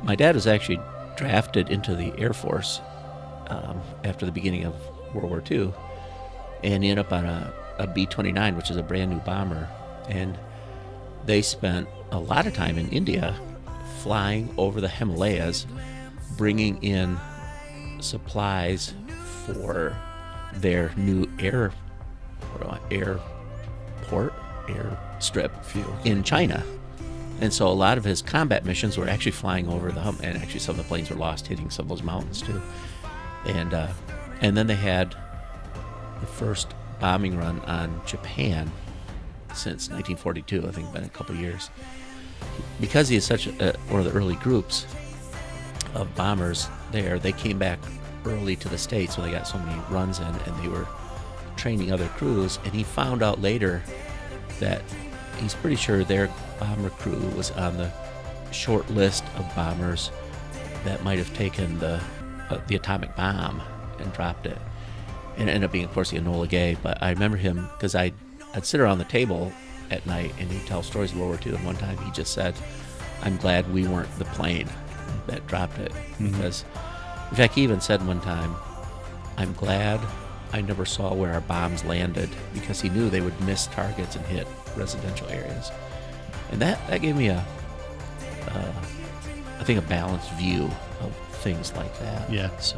My dad was actually drafted into the Air Force after the beginning of World War II, and he ended up on a B-29, which is a brand new bomber, and they spent a lot of time in India flying over the Himalayas, bringing in supplies for their new airstrip Field. in China. And so a lot of his combat missions were actually flying over the and actually some of the planes were lost hitting some of those mountains too. And then they had the first bombing run on Japan since 1942. I think been a couple of years. Because he is such one of the early groups of bombers there, they came back early to the States when they got so many runs in, and they were training other crews. And he found out later that he's pretty sure their bomber crew was on the short list of bombers that might have taken the atomic bomb and dropped it. And it ended up being, of course, the Enola Gay. But I remember him because I'd sit around the table at night and he'd tell stories of World War II. And one time he just said, "I'm glad we weren't the plane that dropped it." Because, in fact, he even said one time, "I'm glad I never saw where our bombs landed," because he knew they would miss targets and hit residential areas. And that gave me I think a balanced view of things like that. Yeah. So